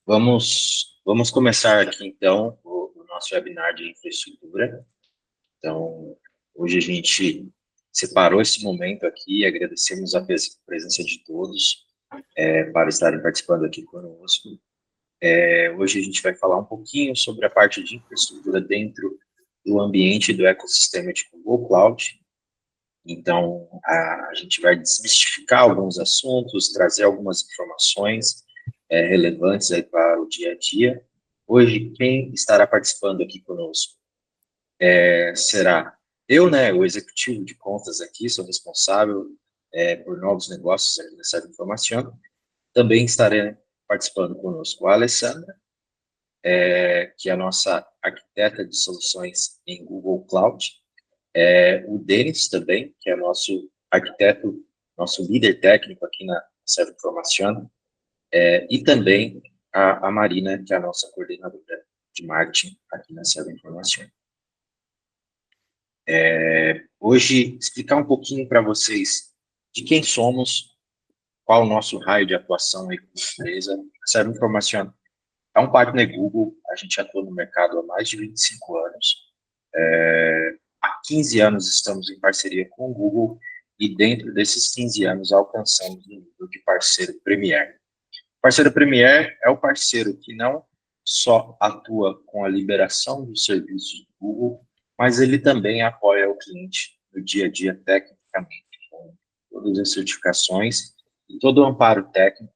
Vamos começar aqui, então, o nosso webinar de infraestrutura. Então, hoje a gente separou esse momento aqui e agradecemos a presença de todos para estarem participando aqui conosco. Hoje a gente vai falar um pouquinho sobre a parte de infraestrutura dentro do ambiente do ecossistema de Google Cloud. Então, a gente vai desmistificar alguns assuntos, trazer algumas informações relevantes aí para o dia a dia. Hoje, quem estará participando aqui conosco será eu, né, o executivo de contas aqui, sou responsável por novos negócios aqui na Serve Informação. Também estarei participando conosco a Alessandra, que é a nossa arquiteta de soluções em Google Cloud. O Denis também, que é nosso arquiteto, nosso líder técnico aqui na Serve Informação. E também a Marina, que é a nossa coordenadora de marketing aqui na Serve Informação. Hoje, explicar um pouquinho para vocês de quem somos, qual o nosso raio de atuação aí como empresa. A Serve Informação é um partner Google, a gente atua no mercado há mais de 25 anos. Há 15 anos estamos em parceria com o Google e dentro desses 15 anos alcançamos o nível de parceiro Premier. Parceiro Premier é o parceiro que não só atua com a liberação dos serviços do Google, mas ele também apoia o cliente no dia a dia tecnicamente, com todas as certificações e todo o amparo técnico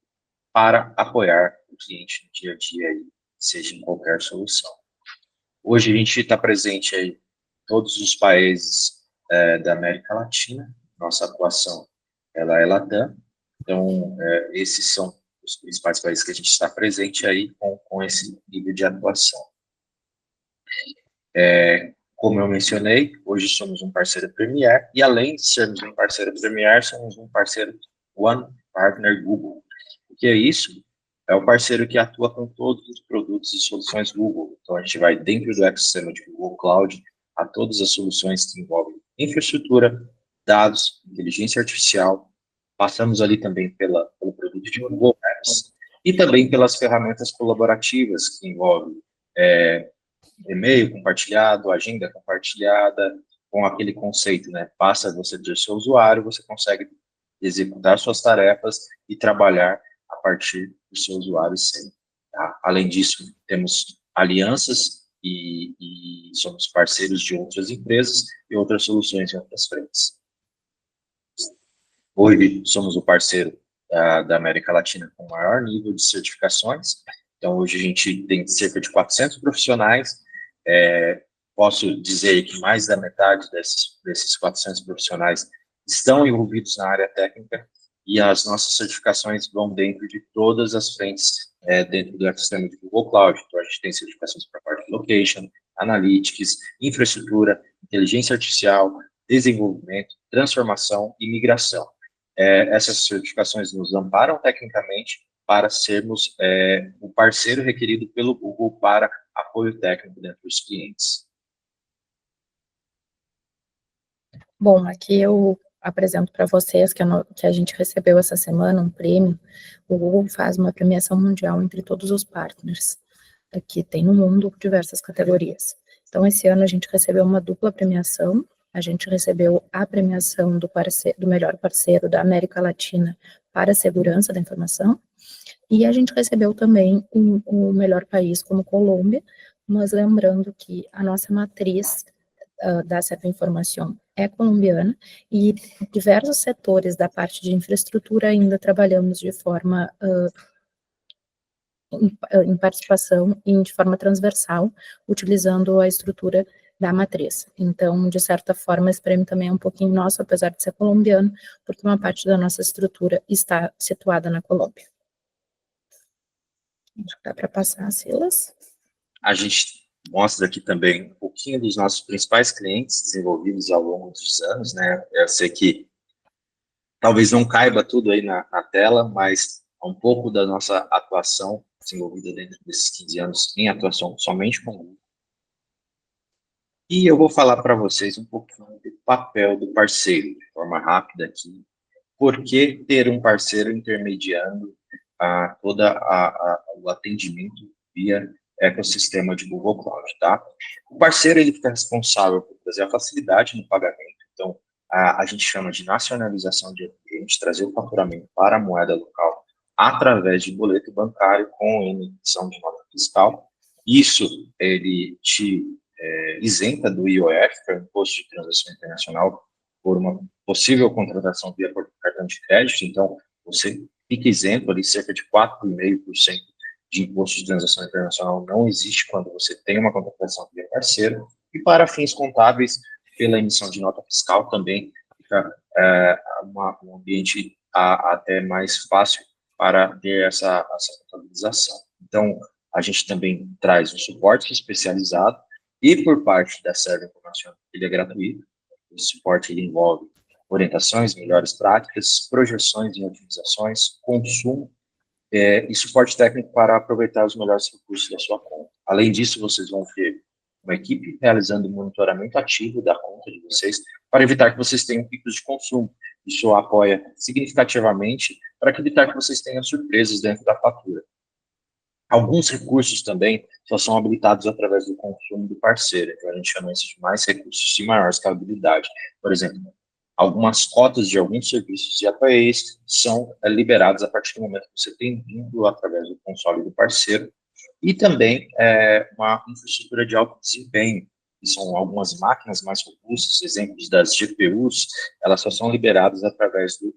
para apoiar o cliente no dia a dia, aí, seja em qualquer solução. Hoje a gente está presente aí em todos os países da América Latina, nossa atuação ela é Latam, então esses são os principais países que a gente está presente aí com esse nível de atuação. Como eu mencionei, hoje somos um parceiro Premier, e além de sermos um parceiro Premier, somos um parceiro One Partner Google. O que é isso? É o parceiro que atua com todos os produtos e soluções Google. Então, a gente vai dentro do ecossistema de Google Cloud a todas as soluções que envolvem infraestrutura, dados, inteligência artificial. Passamos ali também pelo produto de Google Maps e também pelas ferramentas colaborativas que envolvem e-mail compartilhado, agenda compartilhada, com aquele conceito, né? Basta você ter seu usuário, você consegue executar suas tarefas e trabalhar a partir do seu usuário sempre. Tá? Além disso, temos alianças e somos parceiros de outras empresas e outras soluções em outras frentes. Hoje, somos o parceiro da América Latina com o maior nível de certificações. Então, hoje a gente tem cerca de 400 profissionais. Posso dizer que mais da metade desses 400 profissionais estão envolvidos na área técnica e as nossas certificações vão dentro de todas as frentes dentro do ecossistema de Google Cloud. Então, a gente tem certificações para a parte de location, analytics, infraestrutura, inteligência artificial, desenvolvimento, transformação e migração. Essas certificações nos amparam tecnicamente para sermos o parceiro requerido pelo Google para apoio técnico dentro dos clientes. Bom, aqui eu apresento para vocês que a gente recebeu essa semana um prêmio. O Google faz uma premiação mundial entre todos os partners que tem no mundo diversas categorias. Então, esse ano a gente recebeu uma dupla premiação. A gente recebeu a premiação do melhor parceiro da América Latina para a segurança da informação, e a gente recebeu também o melhor país como Colômbia, mas lembrando que a nossa matriz da Serve Informação é colombiana, e diversos setores da parte de infraestrutura ainda trabalhamos de forma em participação e de forma transversal, utilizando a estrutura da matriz. Então, de certa forma, esse prêmio também é um pouquinho nosso, apesar de ser colombiano, porque uma parte da nossa estrutura está situada na Colômbia. Acho que dá para passar, Silas. A gente mostra aqui também um pouquinho dos nossos principais clientes desenvolvidos ao longo dos anos, né? Eu sei que talvez não caiba tudo aí na tela, mas um pouco da nossa atuação desenvolvida dentro desses 15 anos em atuação somente com o Google. E eu vou falar para vocês um pouquinho do papel do parceiro, de forma rápida aqui. Por que ter um parceiro intermediando o atendimento via ecossistema de Google Cloud, tá? O parceiro, ele fica responsável por trazer a facilidade no pagamento, então, a gente chama de nacionalização de ambiente, trazer o faturamento para a moeda local através de boleto bancário com emissão de nota fiscal. Isso, ele te isenta do IOF, que é o Imposto de Transação Internacional, por uma possível contratação via cartão de crédito, então você fica isento ali, cerca de 4,5% de imposto de transação internacional não existe quando você tem uma contratação via parceiro, e para fins contábeis, pela emissão de nota fiscal também fica um ambiente até mais fácil para ter essa contabilização. Então, a gente também traz um suporte especializado, e por parte da Serve Informacional, ele é gratuito. O suporte ele envolve orientações, melhores práticas, projeções e otimizações, consumo e suporte técnico para aproveitar os melhores recursos da sua conta. Além disso, vocês vão ter uma equipe realizando monitoramento ativo da conta de vocês para evitar que vocês tenham picos de consumo. Isso apoia significativamente para evitar que vocês tenham surpresas dentro da fatura. Alguns recursos também só são habilitados através do consumo do parceiro, então a gente chama isso de mais recursos de maior escalabilidade. Por exemplo, algumas cotas de alguns serviços de APIs são liberadas a partir do momento que você tem vínculo através do console do parceiro, e também uma infraestrutura de alto desempenho, que são algumas máquinas mais robustas, exemplos das GPUs, elas só são liberadas através do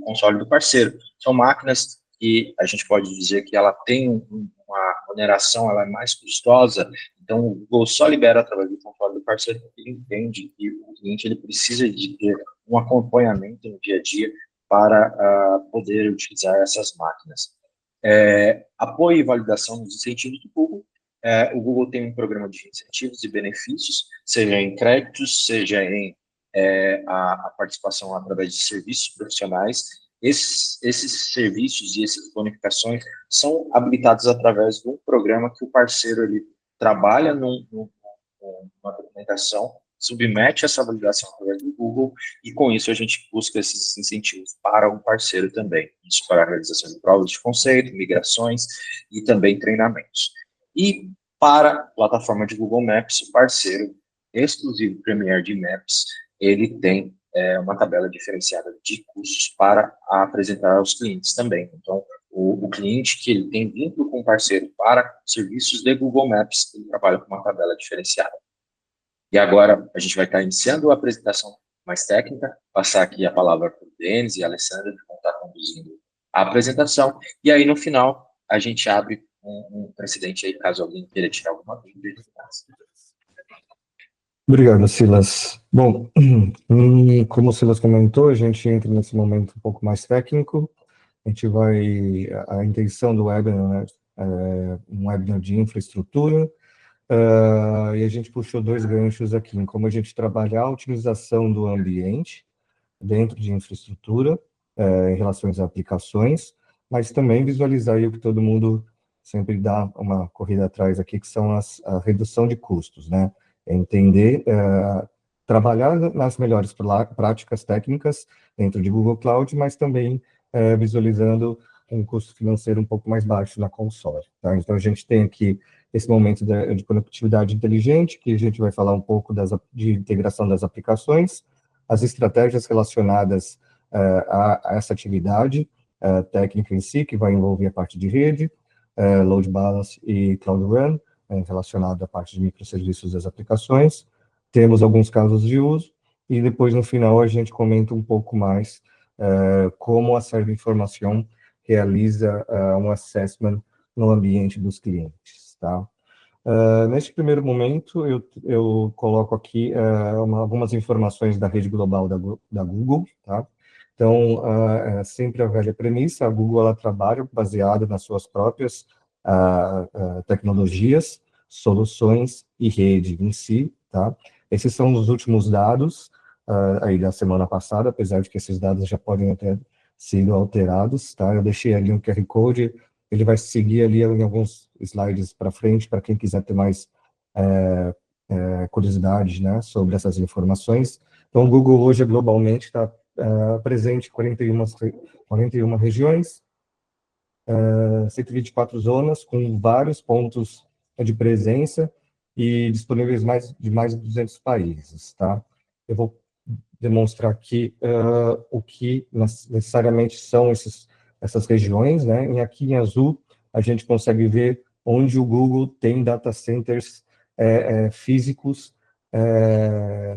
console do parceiro. São máquinas que a gente pode dizer que ela tem uma oneração, ela é mais custosa, então o Google só libera através do console do parceiro, porque ele entende que o cliente ele precisa de ter um acompanhamento no dia a dia para poder utilizar essas máquinas. Apoio e validação dos incentivos do Google. O Google tem um programa de incentivos e benefícios, seja em créditos, seja em a participação através de serviços profissionais. Esses serviços e essas bonificações são habilitados através de um programa que o parceiro ele trabalha numa documentação, submete essa validação através do Google, e com isso a gente busca esses incentivos para o parceiro também. Isso para a realização de provas de conceito, migrações e também treinamentos. E para a plataforma de Google Maps, o parceiro exclusivo Premier de Maps, ele tem uma tabela diferenciada de custos para apresentar aos clientes também. Então, o cliente que ele tem vínculo com o parceiro para serviços de Google Maps, ele trabalha com uma tabela diferenciada. E agora a gente vai estar iniciando a apresentação mais técnica, passar aqui a palavra para o Denis e a Alessandra, que vão estar conduzindo a apresentação, e aí no final a gente abre um precedente aí, caso alguém queira tirar alguma dúvida. Obrigado, Silas. Bom, como o Silas comentou, a gente entra nesse momento um pouco mais técnico. A intenção do webinar, né, é um webinar de infraestrutura, e a gente puxou dois ganchos aqui, em como a gente trabalhar a otimização do ambiente dentro de infraestrutura, em relação às aplicações, mas também visualizar aí o que todo mundo sempre dá uma corrida atrás aqui, que são a redução de custos, né? Entender, trabalhar nas melhores práticas técnicas dentro de Google Cloud, mas também visualizando um custo financeiro um pouco mais baixo na console. Tá? Então, a gente tem aqui esse momento de conectividade inteligente, que a gente vai falar um pouco de integração das aplicações, as estratégias relacionadas a essa atividade técnica em si, que vai envolver a parte de rede, load balance e Cloud Run, relacionado à parte de microserviços das aplicações. Temos alguns casos de uso, e depois, no final, a gente comenta um pouco mais como a Serve Informação realiza um assessment no ambiente dos clientes, tá? Neste primeiro momento, eu coloco aqui algumas informações da rede global da Google, tá? Então, sempre a velha premissa, a Google ela trabalha baseada nas suas próprias tecnologias, soluções e rede em si, tá? Esses são os últimos dados aí da semana passada, apesar de que esses dados já podem ter sido alterados, tá? Eu deixei ali um QR Code, ele vai seguir ali em alguns slides para frente, para quem quiser ter mais curiosidade, né, sobre essas informações. Então, o Google hoje globalmente está presente em 41 regiões, 124 zonas com vários pontos de presença e disponíveis de mais de 200 países, tá? Eu vou demonstrar aqui o que necessariamente são essas regiões, né? E aqui em azul a gente consegue ver onde o Google tem data centers físicos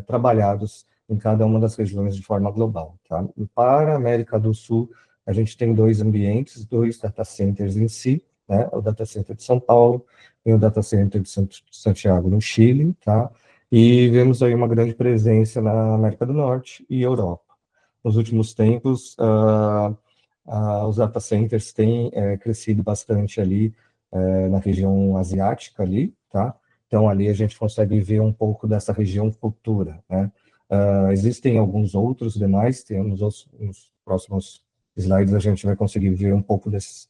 trabalhados em cada uma das regiões de forma global, tá? E para a América do Sul, a gente tem 2 ambientes, 2 data centers em si, né? O data center de São Paulo e o data center de Santiago, no Chile, tá? E vemos aí uma grande presença na América do Norte e Europa. Nos últimos tempos, os data centers têm crescido bastante ali na região asiática ali, tá? Então, ali a gente consegue ver um pouco dessa região futura, né? Existem alguns outros demais, temos nos próximos slides a gente vai conseguir ver um pouco desses.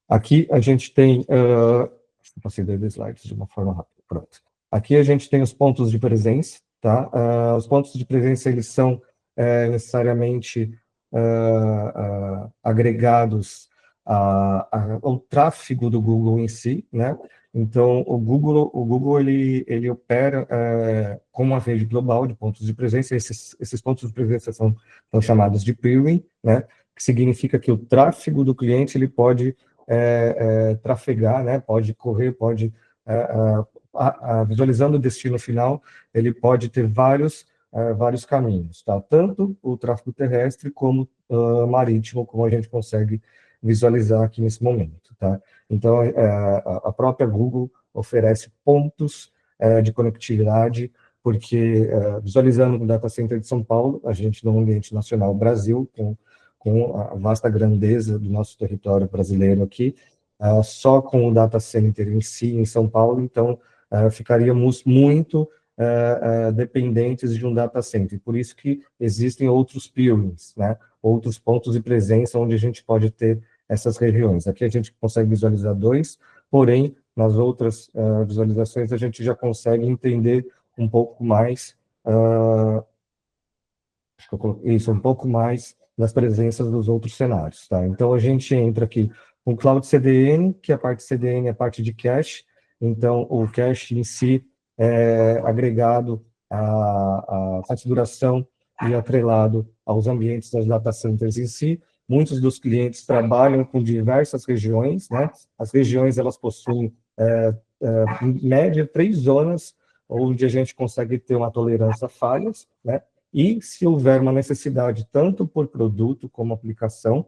Aqui a gente tem, passei dois slides de uma forma rápida, pronto. Aqui a gente tem os pontos de presença, tá? Os pontos de presença, eles são necessariamente agregados ao tráfego do Google em si, né? Então, o Google ele opera com uma rede global de pontos de presença. Esses pontos de presença são chamados de peering, né? Que significa que o tráfego do cliente ele pode trafegar, né? Pode correr, pode visualizando o destino final, ele pode ter vários caminhos, tá? Tanto o tráfego terrestre como marítimo, como a gente consegue visualizar aqui nesse momento, tá? Então, a própria Google oferece pontos de conectividade, porque visualizando o data center de São Paulo, a gente no ambiente nacional Brasil, com a vasta grandeza do nosso território brasileiro aqui, só com o data center em si, em São Paulo, então, ficaríamos muito dependentes de um data center. Por isso que existem outros peerings, né? Outros pontos de presença onde a gente pode ter essas regiões. Aqui a gente consegue visualizar 2, porém, nas outras visualizações a gente já consegue entender um pouco mais, um pouco mais das presenças dos outros cenários, tá? Então, a gente entra aqui com Cloud CDN, que a parte CDN é a parte de cache, então, o cache em si é agregado à configuração e atrelado aos ambientes das data centers em si. Muitos dos clientes trabalham com diversas regiões, né? As regiões, elas possuem, em média, 3 zonas, onde a gente consegue ter uma tolerância a falhas, né? E se houver uma necessidade, tanto por produto como aplicação,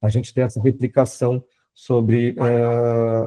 a gente tem essa replicação sobre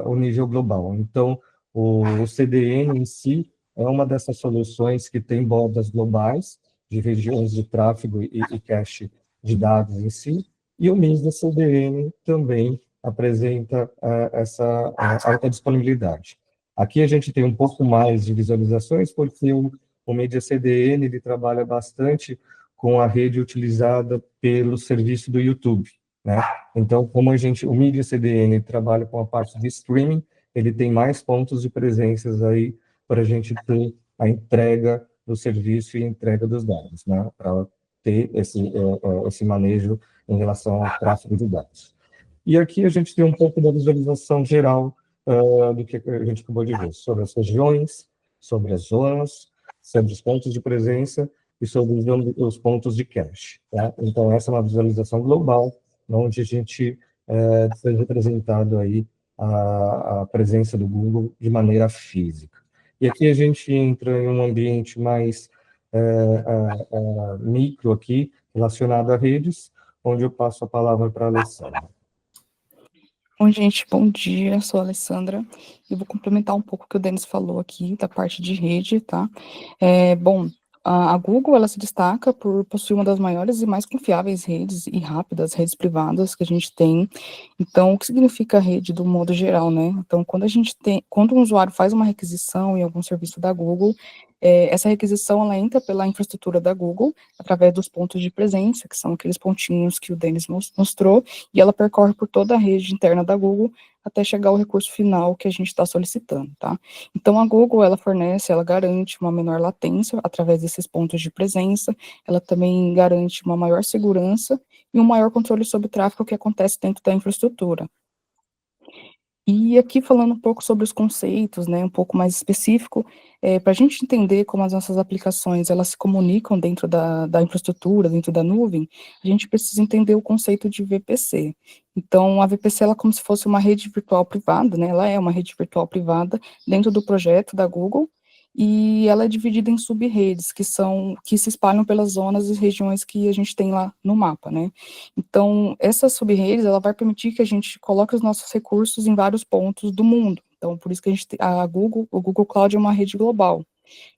o nível global. Então, o CDN em si é uma dessas soluções que tem bordas globais de regiões de tráfego e cache de dados em si, e o MISDA CDN também apresenta essa alta disponibilidade. Aqui a gente tem um pouco mais de visualizações, porque o Media CDN ele trabalha bastante com a rede utilizada pelo serviço do YouTube, né? Então, como o Media CDN trabalha com a parte de streaming, ele tem mais pontos de presenças aí para a gente ter a entrega do serviço e a entrega dos dados, né? Para ter esse manejo em relação ao tráfego de dados. E aqui a gente tem um pouco da visualização geral do que a gente acabou de ver, sobre as regiões, sobre as zonas, sobre os pontos de presença e sobre os pontos de cache, tá? Então, essa é uma visualização global, onde a gente foi representado aí a presença do Google de maneira física. E aqui a gente entra em um ambiente mais micro aqui, relacionado a redes, onde eu passo a palavra para a Alessandra. Bom, gente, bom dia, sou a Alessandra, eu vou complementar um pouco o que o Denis falou aqui, da parte de rede, tá? Bom, a Google, ela se destaca por possuir uma das maiores e mais confiáveis redes e rápidas redes privadas que a gente tem. Então, o que significa rede do modo geral, né? Então, quando um usuário faz uma requisição em algum serviço da Google, Essa requisição, ela entra pela infraestrutura da Google, através dos pontos de presença, que são aqueles pontinhos que o Denis mostrou, e ela percorre por toda a rede interna da Google, até chegar ao recurso final que a gente está solicitando, tá? Então, a Google, ela garante uma menor latência através desses pontos de presença, ela também garante uma maior segurança e um maior controle sobre o tráfego que acontece dentro da infraestrutura. E aqui falando um pouco sobre os conceitos, né, um pouco mais específico, para a gente entender como as nossas aplicações, elas se comunicam dentro da infraestrutura, dentro da nuvem, a gente precisa entender o conceito de VPC. Então, a VPC, ela é como se fosse uma rede virtual privada, né, ela é uma rede virtual privada dentro do projeto da Google, e ela é dividida em sub-redes, que se espalham pelas zonas e regiões que a gente tem lá no mapa, né. Então, essa sub-redes, ela vai permitir que a gente coloque os nossos recursos em vários pontos do mundo. Então, por isso que o Google Cloud é uma rede global.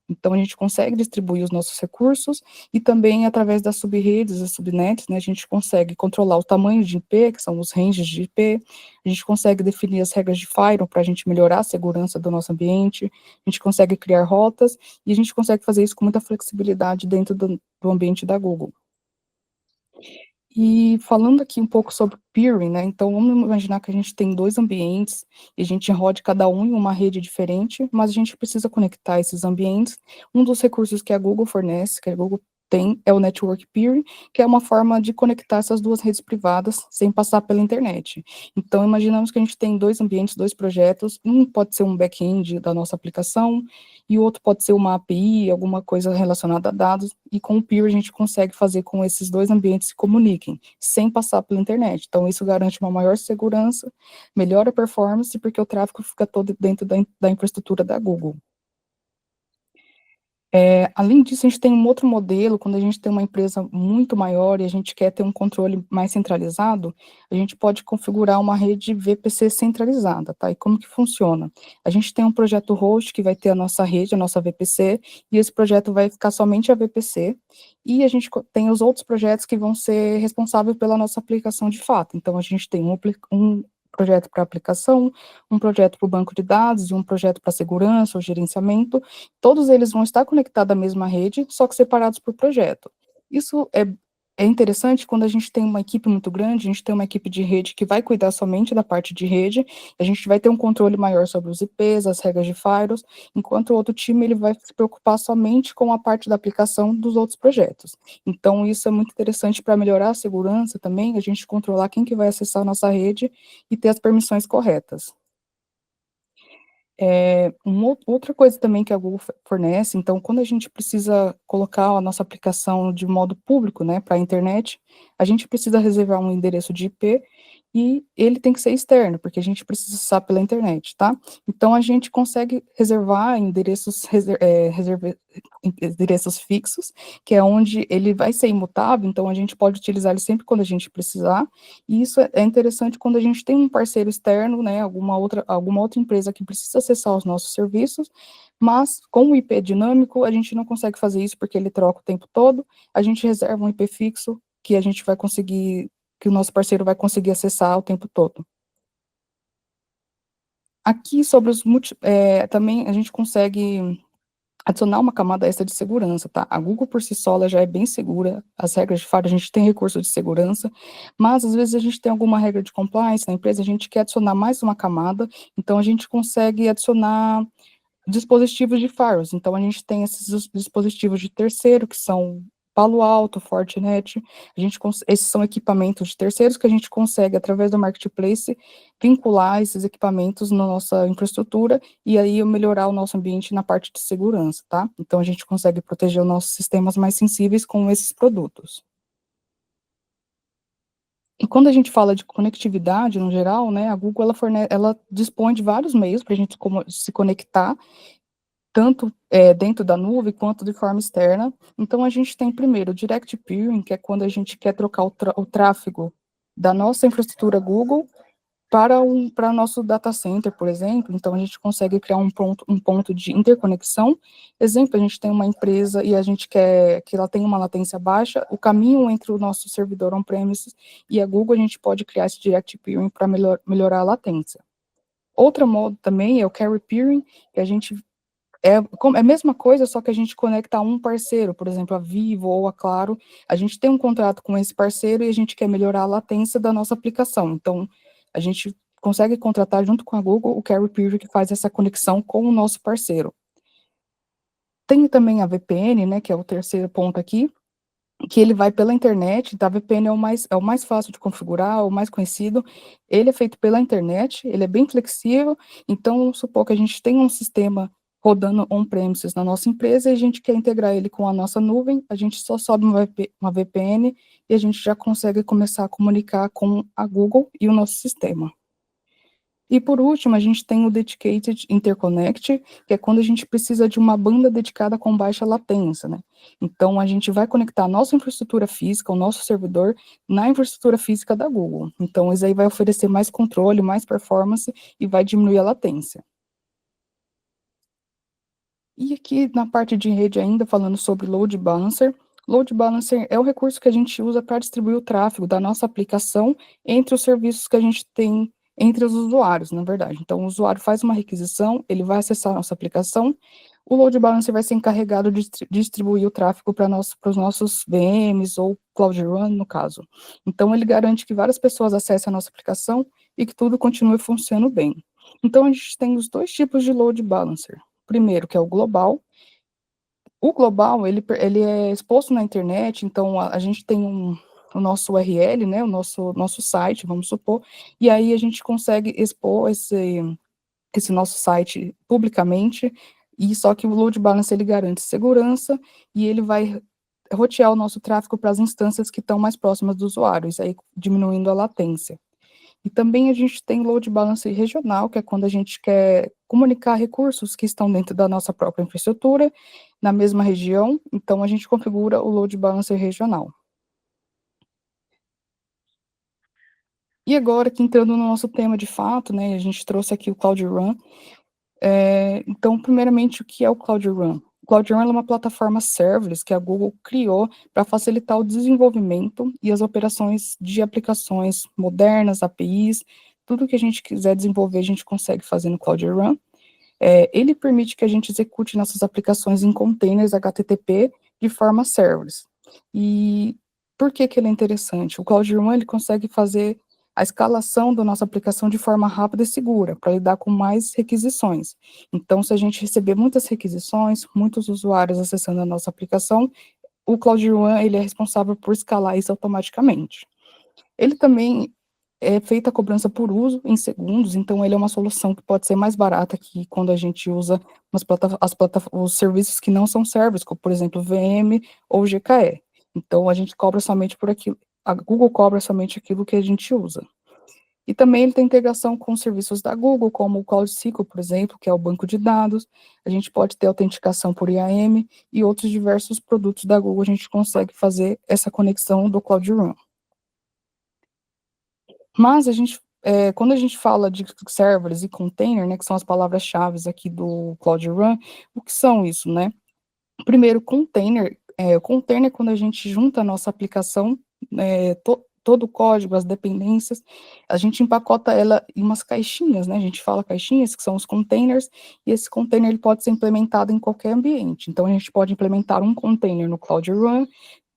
Então, a gente consegue distribuir os nossos recursos e também, através das sub-redes, as subnets, né, a gente consegue controlar o tamanho de IP, que são os ranges de IP, a gente consegue definir as regras de firewall para a gente melhorar a segurança do nosso ambiente, a gente consegue criar rotas e a gente consegue fazer isso com muita flexibilidade dentro do ambiente da Google. E falando aqui um pouco sobre peering, né, então vamos imaginar que a gente tem 2 ambientes, e a gente rode cada um em uma rede diferente, mas a gente precisa conectar esses ambientes. Um dos recursos que a Google fornece, que a Google tem, é o Network Peering, que é uma forma de conectar essas 2 redes privadas sem passar pela internet. Então, imaginamos que a gente tem 2 ambientes, 2 projetos, um pode ser um back-end da nossa aplicação, e o outro pode ser uma API, alguma coisa relacionada a dados, e com o Peer a gente consegue fazer com esses 2 ambientes se comuniquem, sem passar pela internet. Então, isso garante uma maior segurança, melhora a performance, porque o tráfego fica todo dentro da infraestrutura da Google. Além disso, a gente tem um outro modelo, quando a gente tem uma empresa muito maior e a gente quer ter um controle mais centralizado, a gente pode configurar uma rede VPC centralizada, tá? E como que funciona? A gente tem um projeto host que vai ter a nossa rede, a nossa VPC, e esse projeto vai ficar somente a VPC, e a gente tem os outros projetos que vão ser responsáveis pela nossa aplicação de fato. Então, a gente tem um projeto para aplicação, um projeto para o banco de dados e um projeto para segurança ou gerenciamento. Todos eles vão estar conectados à mesma rede, só que separados por projeto. Isso é interessante quando a gente tem uma equipe muito grande, a gente tem uma equipe de rede que vai cuidar somente da parte de rede, a gente vai ter um controle maior sobre os IPs, as regras de firewalls, enquanto o outro time ele vai se preocupar somente com a parte da aplicação dos outros projetos. Então, isso é muito interessante para melhorar a segurança também, a gente controlar quem que vai acessar a nossa rede e ter as permissões corretas. Outra coisa também que a Google fornece, então, quando a gente precisa colocar a nossa aplicação de modo público, né, para a internet, a gente precisa reservar um endereço de IP e ele tem que ser externo, porque a gente precisa acessar pela internet, tá? Então, a gente consegue reservar endereços fixos, que é onde ele vai ser imutável, então a gente pode utilizar ele sempre quando a gente precisar, e isso é interessante quando a gente tem um parceiro externo, né, alguma outra empresa que precisa acessar os nossos serviços, mas com o IP dinâmico, a gente não consegue fazer isso porque ele troca o tempo todo, a gente reserva um IP fixo que a gente vai conseguir, que o nosso parceiro vai conseguir acessar o tempo todo. Aqui sobre também a gente consegue adicionar uma camada extra de segurança, tá? A Google por si só, ela já é bem segura, as regras de firewall, a gente tem recurso de segurança, mas às vezes a gente tem alguma regra de compliance na empresa, a gente quer adicionar mais uma camada, então a gente consegue adicionar dispositivos de firewalls. Então, a gente tem esses dispositivos de terceiro, que são Palo Alto, Fortinet, esses são equipamentos de terceiros que a gente consegue, através do Marketplace, vincular esses equipamentos na nossa infraestrutura e aí melhorar o nosso ambiente na parte de segurança, tá? Então, a gente consegue proteger os nossos sistemas mais sensíveis com esses produtos. E quando a gente fala de conectividade, no geral, né, a Google, ela dispõe de vários meios para a gente se conectar, tanto dentro da nuvem quanto de forma externa. Então, a gente tem primeiro o Direct Peering, que é quando a gente quer trocar o tráfego da nossa infraestrutura Google para o nosso data center, por exemplo. Então, a gente consegue criar um ponto de interconexão. Exemplo, a gente tem uma empresa e a gente quer que ela tenha uma latência baixa, o caminho entre o nosso servidor on-premises e a Google, a gente pode criar esse Direct Peering para melhorar a latência. Outro modo também é o Carry Peering, que a gente é a mesma coisa, só que a gente conecta a um parceiro, por exemplo, a Vivo ou a Claro, a gente tem um contrato com esse parceiro e a gente quer melhorar a latência da nossa aplicação. Então, a gente consegue contratar junto com a Google o Carrier Peer que faz essa conexão com o nosso parceiro. Tem também a VPN, né, que é o terceiro ponto aqui, que ele vai pela internet, tá? A VPN é o mais fácil de configurar, o mais conhecido. Ele é feito pela internet, ele é bem flexível, então vamos supor que a gente tem um sistema rodando on-premises na nossa empresa e a gente quer integrar ele com a nossa nuvem, a gente só sobe uma VPN e a gente já consegue começar a comunicar com a Google e o nosso sistema. E por último, a gente tem o Dedicated Interconnect, que é quando a gente precisa de uma banda dedicada com baixa latência, né? Então, a gente vai conectar a nossa infraestrutura física, o nosso servidor, na infraestrutura física da Google. Então, isso aí vai oferecer mais controle, mais performance e vai diminuir a latência. E aqui na parte de rede ainda, falando sobre Load Balancer. Load Balancer é o recurso que a gente usa para distribuir o tráfego da nossa aplicação entre os serviços que a gente tem entre os usuários, na verdade. Então, o usuário faz uma requisição, ele vai acessar a nossa aplicação, o Load Balancer vai ser encarregado de distribuir o tráfego para os nossos VMs ou Cloud Run, no caso. Então, ele garante que várias pessoas acessem a nossa aplicação e que tudo continue funcionando bem. Então, a gente tem os dois tipos de Load Balancer. Primeiro, que é o global. O global, ele é exposto na internet, então a gente tem o nosso URL, né, o nosso site, vamos supor, e aí a gente consegue expor esse nosso site publicamente, e só que o load balance ele garante segurança, e ele vai rotear o nosso tráfego para as instâncias que estão mais próximas dos usuários, aí diminuindo a latência. E também a gente tem load balancer regional, que é quando a gente quer comunicar recursos que estão dentro da nossa própria infraestrutura, na mesma região, então a gente configura o load balancer regional. E agora, que entrando no nosso tema de fato, né, a gente trouxe aqui o Cloud Run. Então, primeiramente, o que é o Cloud Run? O Cloud Run é uma plataforma serverless que a Google criou para facilitar o desenvolvimento e as operações de aplicações modernas, APIs, tudo que a gente quiser desenvolver, a gente consegue fazer no Cloud Run. Ele permite que a gente execute nossas aplicações em containers HTTP de forma serverless. E por que ele é interessante? O Cloud Run ele consegue fazer a escalação da nossa aplicação de forma rápida e segura, para lidar com mais requisições. Então, se a gente receber muitas requisições, muitos usuários acessando a nossa aplicação, o Cloud Run ele é responsável por escalar isso automaticamente. Ele também é feita a cobrança por uso em segundos, então ele é uma solução que pode ser mais barata que quando a gente usa os serviços que não são servers, como por exemplo VM ou GKE. Então a gente cobra somente por aquilo, a Google cobra somente aquilo que a gente usa. E também ele tem integração com serviços da Google, como o Cloud SQL, por exemplo, que é o banco de dados. A gente pode ter autenticação por IAM e outros diversos produtos da Google, a gente consegue fazer essa conexão do Cloud Run. Mas quando a gente fala de serverless e container, né, que são as palavras-chave aqui do Cloud Run, o que são isso, né? Primeiro, container. O container é quando a gente junta a nossa aplicação, todo o código, as dependências, a gente empacota ela em umas caixinhas, né? A gente fala caixinhas, que são os containers, e esse container ele pode ser implementado em qualquer ambiente. Então, a gente pode implementar um container no Cloud Run,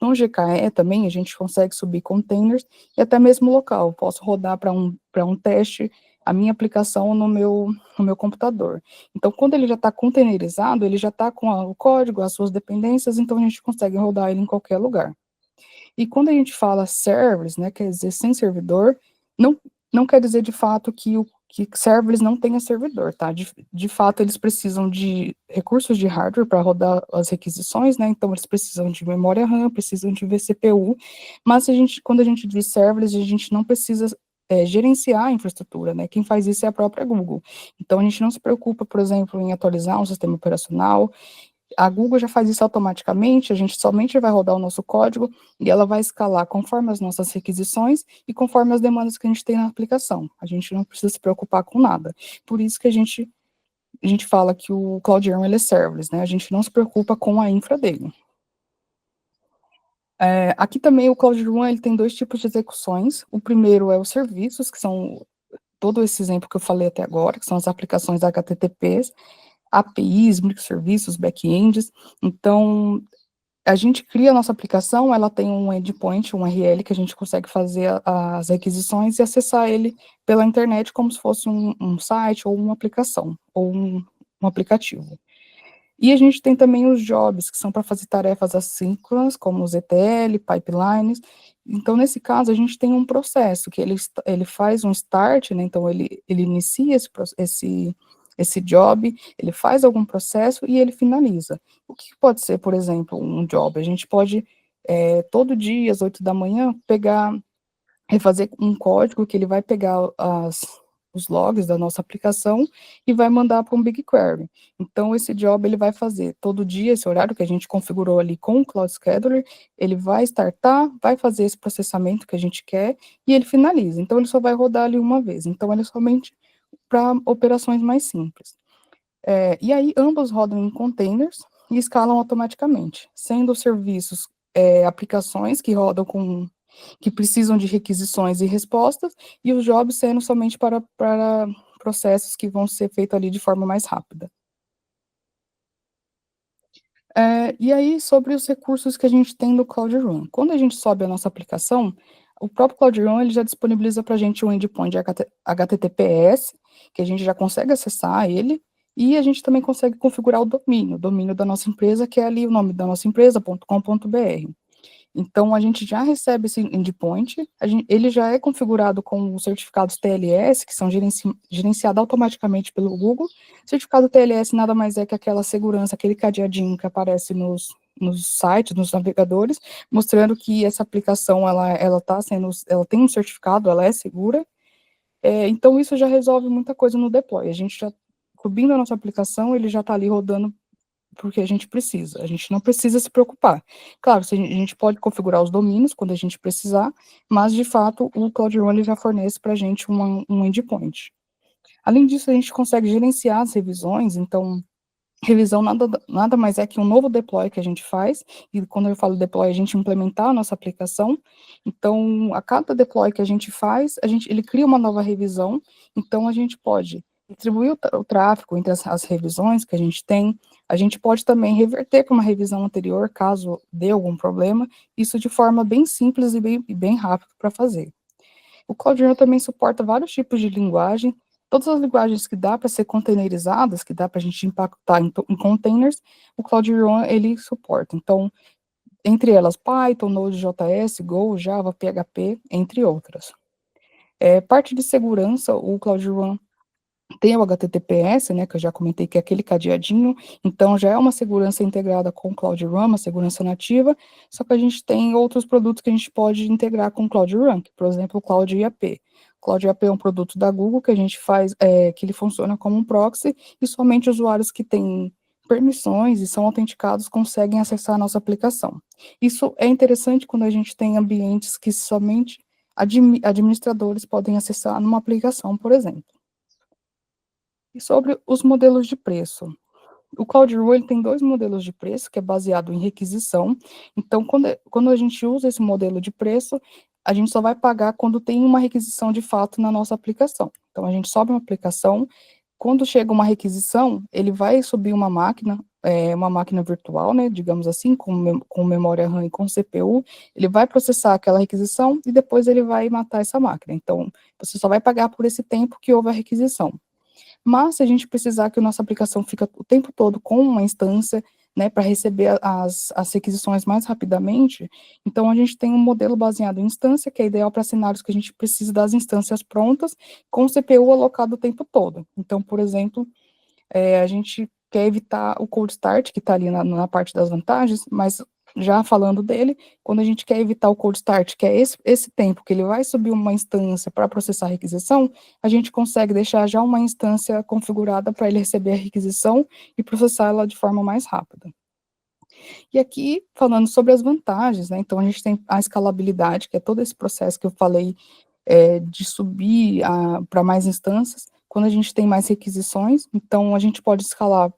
no GKE também, a gente consegue subir containers, e até mesmo local. Eu posso rodar para um teste a minha aplicação no meu computador. Então, quando ele já está containerizado, ele já está com o código, as suas dependências, então a gente consegue rodar ele em qualquer lugar. E quando a gente fala serverless, né, quer dizer sem servidor, não quer dizer de fato que serverless não tenha servidor, tá? De fato, eles precisam de recursos de hardware para rodar as requisições, né? Então, eles precisam de memória RAM, precisam de vCPU, mas quando a gente diz serverless, a gente não precisa gerenciar a infraestrutura, né? Quem faz isso é a própria Google. Então, a gente não se preocupa, por exemplo, em atualizar um sistema operacional. A Google já faz isso automaticamente, a gente somente vai rodar o nosso código e ela vai escalar conforme as nossas requisições e conforme as demandas que a gente tem na aplicação. A gente não precisa se preocupar com nada. Por isso que a gente fala que o Cloud Run ele é serverless, né? A gente não se preocupa com a infra dele. Aqui também o Cloud Run ele tem dois tipos de execuções. O primeiro é os serviços, que são todo esse exemplo que eu falei até agora, que são as aplicações HTTPs. APIs, microserviços, back-ends. Então, a gente cria a nossa aplicação, ela tem um endpoint, um URL, que a gente consegue fazer as requisições e acessar ele pela internet como se fosse um site ou uma aplicação, ou um aplicativo. E a gente tem também os jobs, que são para fazer tarefas assíncronas, como os ETL, pipelines. Então, nesse caso, a gente tem um processo, que ele faz um start, né, então ele inicia esse job, ele faz algum processo e ele finaliza. O que pode ser, por exemplo, um job? A gente pode, todo dia, às 8 da manhã, refazer um código que ele vai pegar os logs da nossa aplicação e vai mandar para um BigQuery. Então, esse job ele vai fazer todo dia, esse horário que a gente configurou ali com o Cloud Scheduler, ele vai startar, vai fazer esse processamento que a gente quer e ele finaliza. Então, ele só vai rodar ali uma vez. Então, ele é somente para operações mais simples. E aí, ambos rodam em containers e escalam automaticamente, sendo os serviços aplicações que rodam que precisam de requisições e respostas, e os jobs sendo somente para processos que vão ser feitos ali de forma mais rápida. E aí, sobre os recursos que a gente tem no Cloud Run. Quando a gente sobe a nossa aplicação, o próprio Cloud Run ele já disponibiliza para a gente um endpoint HTTPS, que a gente já consegue acessar ele, e a gente também consegue configurar o domínio da nossa empresa, que é ali o nome da nossa empresa.com.br. Então, a gente já recebe esse endpoint, ele já é configurado com os certificados TLS, que são gerenciados automaticamente pelo Google. Certificado TLS nada mais é que aquela segurança, aquele cadeadinho que aparece nos sites, nos navegadores, mostrando que essa aplicação, ela tem um certificado, ela é segura. Então, isso já resolve muita coisa no deploy. A gente já, subindo a nossa aplicação, ele já está ali rodando porque a gente não precisa se preocupar. Claro, a gente pode configurar os domínios quando a gente precisar, mas, de fato, o Cloud Run ele já fornece para a gente um endpoint. Além disso, a gente consegue gerenciar as revisões, então, revisão nada mais é que um novo deploy que a gente faz, e quando eu falo deploy, a gente implementar a nossa aplicação. Então, a cada deploy que a gente faz, ele cria uma nova revisão, então a gente pode distribuir o tráfego entre as revisões que a gente pode também reverter para uma revisão anterior, caso dê algum problema, isso de forma bem simples e bem rápido para fazer. O Cloud Run também suporta vários tipos de linguagem, todas as linguagens que dá para ser containerizadas, que dá para a gente impactar em containers, o Cloud Run ele suporta. Então, entre elas Python, Node.js, Go, Java, PHP, entre outras. Parte de segurança, o Cloud Run tem o HTTPS, né, que eu já comentei que é aquele cadeadinho, então já é uma segurança integrada com o Cloud Run, uma segurança nativa, só que a gente tem outros produtos que a gente pode integrar com o Cloud Run, que, por exemplo, o Cloud IAP. O Cloud IAP é um produto da Google que a gente faz, que ele funciona como um proxy, e somente usuários que têm permissões e são autenticados conseguem acessar a nossa aplicação. Isso é interessante quando a gente tem ambientes que somente administradores podem acessar numa aplicação, por exemplo. E sobre os modelos de preço. O Cloud Run ele tem 2 modelos de preço, que é baseado em requisição. Então, quando a gente usa esse modelo de preço, a gente só vai pagar quando tem uma requisição de fato na nossa aplicação. Então, a gente sobe uma aplicação, quando chega uma requisição, ele vai subir uma máquina virtual, né, digamos assim, com memória RAM e com CPU, ele vai processar aquela requisição e depois ele vai matar essa máquina. Então, você só vai pagar por esse tempo que houve a requisição. Mas, se a gente precisar que a nossa aplicação fique o tempo todo com uma instância, né, para receber as requisições mais rapidamente, então a gente tem um modelo baseado em instância, que é ideal para cenários que a gente precisa das instâncias prontas, com o CPU alocado o tempo todo. Então, por exemplo, a gente quer evitar o cold start, que está ali na parte das vantagens, mas já falando dele, quando a gente quer evitar o cold start, que é esse tempo que ele vai subir uma instância para processar a requisição, a gente consegue deixar já uma instância configurada para ele receber a requisição e processar ela de forma mais rápida. E aqui, falando sobre as vantagens, né, então a gente tem a escalabilidade, que é todo esse processo que eu falei de subir para mais instâncias, quando a gente tem mais requisições, então a gente pode escalar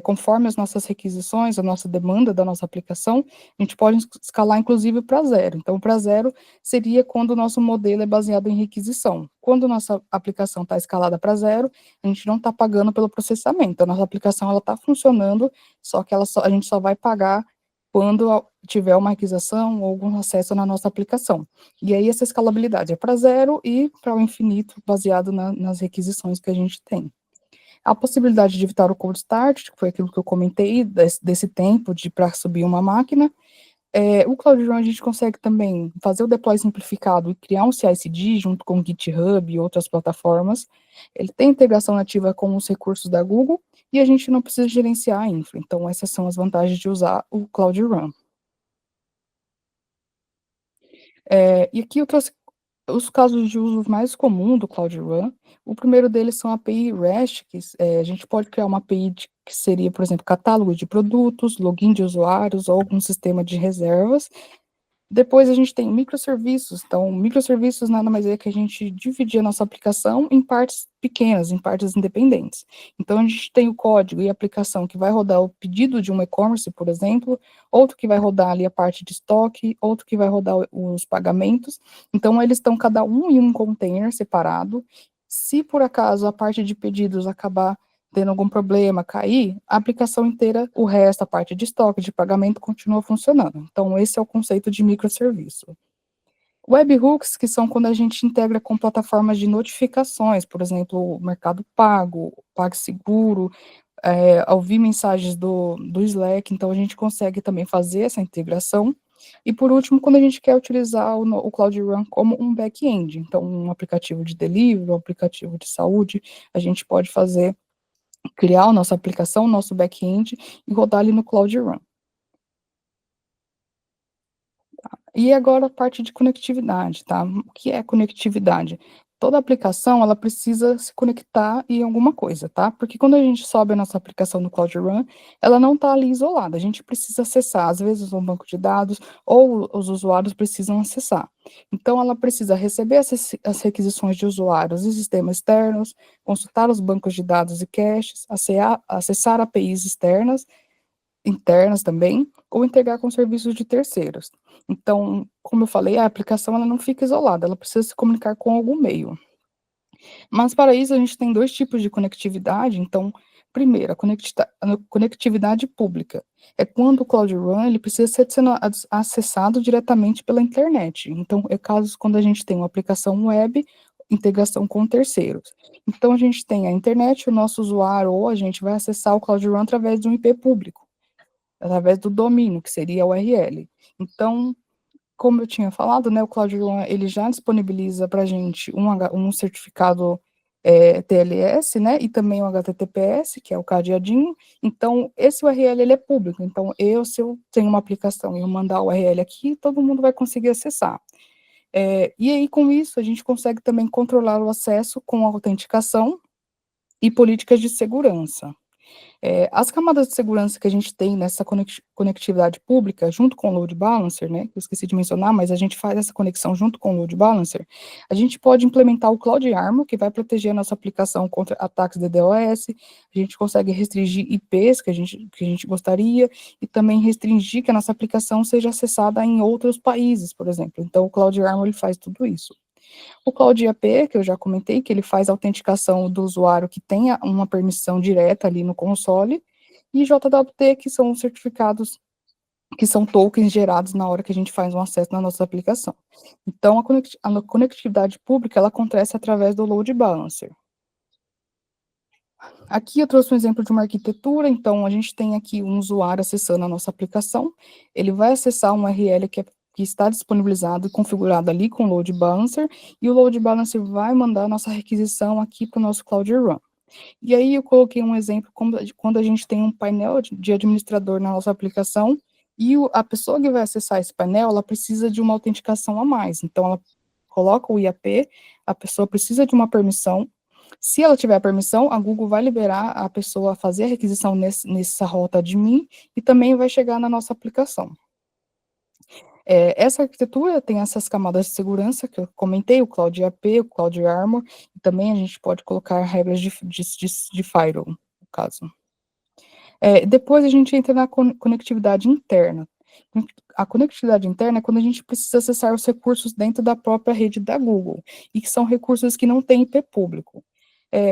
conforme as nossas requisições, a nossa demanda da nossa aplicação, a gente pode escalar, inclusive, para zero. Então, para zero seria quando o nosso modelo é baseado em requisição. Quando nossa aplicação está escalada para zero, a gente não está pagando pelo processamento. A nossa aplicação está funcionando, só que a gente só vai pagar quando tiver uma requisição ou algum acesso na nossa aplicação. E aí, essa escalabilidade é para zero e para o infinito, baseado nas requisições que a gente tem. A possibilidade de evitar o cold start, que foi aquilo que eu comentei, desse tempo para subir uma máquina. O Cloud Run a gente consegue também fazer o deploy simplificado e criar um CI/CD junto com o GitHub e outras plataformas. Ele tem integração nativa com os recursos da Google e a gente não precisa gerenciar a infra. Então, essas são as vantagens de usar o Cloud Run. E aqui eu trouxe os casos de uso mais comum do Cloud Run. O primeiro deles são a API REST, que a gente pode criar uma API que seria, por exemplo, catálogo de produtos, login de usuários ou algum sistema de reservas. Depois a gente tem microserviços. Então, microserviços nada mais é que a gente dividir a nossa aplicação em partes pequenas, em partes independentes. Então, a gente tem o código e a aplicação que vai rodar o pedido de um e-commerce, por exemplo, outro que vai rodar ali a parte de estoque, outro que vai rodar os pagamentos. Então, eles estão cada um em um container separado. Se por acaso a parte de pedidos acabar tendo algum problema, cair, a aplicação inteira, o resto, a parte de estoque, de pagamento, continua funcionando. Então, esse é o conceito de microserviço. Webhooks, que são quando a gente integra com plataformas de notificações, por exemplo, o Mercado Pago, PagSeguro, ouvir mensagens do Slack, então a gente consegue também fazer essa integração. E por último, quando a gente quer utilizar o Cloud Run como um back-end, então um aplicativo de delivery, um aplicativo de saúde, a gente pode criar a nossa aplicação, o nosso back-end e rodar ali no Cloud Run. E agora a parte de conectividade, tá? O que é conectividade? Toda aplicação, ela precisa se conectar em alguma coisa, tá? Porque quando a gente sobe a nossa aplicação no Cloud Run, ela não está ali isolada, a gente precisa acessar, às vezes, um banco de dados, ou os usuários precisam acessar. Então, ela precisa receber as requisições de usuários e sistemas externos, consultar os bancos de dados e caches, acessar APIs internas também, ou integrar com serviços de terceiros. Então, como eu falei, a aplicação ela não fica isolada, ela precisa se comunicar com algum meio. Mas para isso a gente tem dois tipos de conectividade. Então, primeiro, a conectividade pública. É quando o Cloud Run ele precisa ser acessado diretamente pela internet. Então, é casos quando a gente tem uma aplicação web, integração com terceiros. Então, a gente tem a internet, o nosso usuário ou a gente vai acessar o Cloud Run através de um IP público, através do domínio, que seria a URL. Então, como eu tinha falado, né, o Cloud Run, ele já disponibiliza para a gente um certificado TLS, né, e também o HTTPS, que é o cadeadinho. Então, esse URL, ele é público. Então, se eu tenho uma aplicação e eu mandar o URL aqui, todo mundo vai conseguir acessar. E aí, com isso, a gente consegue também controlar o acesso com autenticação e políticas de segurança. As camadas de segurança que a gente tem nessa conectividade pública, junto com o load balancer, né, que eu esqueci de mencionar, mas a gente faz essa conexão junto com o load balancer, a gente pode implementar o Cloud Armor, que vai proteger a nossa aplicação contra ataques DDoS, a gente consegue restringir IPs que a gente gostaria, e também restringir que a nossa aplicação seja acessada em outros países, por exemplo. Então, o Cloud Armor, ele faz tudo isso. O Cloud IAP, que eu já comentei, que ele faz a autenticação do usuário que tenha uma permissão direta ali no console, e JWT, que são certificados, que são tokens gerados na hora que a gente faz um acesso na nossa aplicação. Então, a conectividade pública, ela acontece através do load balancer. Aqui eu trouxe um exemplo de uma arquitetura. Então, a gente tem aqui um usuário acessando a nossa aplicação, ele vai acessar um URL que está disponibilizado e configurado ali com o Load Balancer, e o Load Balancer vai mandar a nossa requisição aqui para o nosso Cloud Run. E aí eu coloquei um exemplo quando a gente tem um painel de administrador na nossa aplicação, e a pessoa que vai acessar esse painel, ela precisa de uma autenticação a mais. Então, ela coloca o IAP, a pessoa precisa de uma permissão. Se ela tiver permissão, a Google vai liberar a pessoa a fazer a requisição nessa rota admin, e também vai chegar na nossa aplicação. Essa arquitetura tem essas camadas de segurança que eu comentei, o Cloud IAP, o Cloud Armor, e também a gente pode colocar regras de firewall, no caso. Depois a gente entra na conectividade interna. A conectividade interna é quando a gente precisa acessar os recursos dentro da própria rede da Google, e que são recursos que não têm IP público.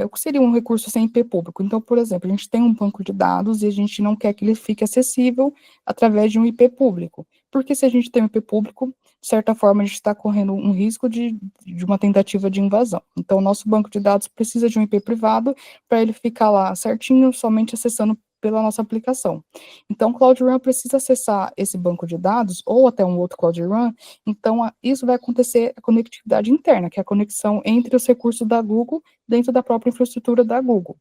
O que seria um recurso sem IP público? Então, por exemplo, a gente tem um banco de dados e a gente não quer que ele fique acessível através de um IP público. Porque se a gente tem um IP público, de certa forma, a gente está correndo um risco de uma tentativa de invasão. Então, o nosso banco de dados precisa de um IP privado para ele ficar lá certinho, somente acessando pela nossa aplicação. Então, o Cloud Run precisa acessar esse banco de dados, ou até um outro Cloud Run, então isso vai acontecer a conectividade interna, que é a conexão entre os recursos da Google dentro da própria infraestrutura da Google.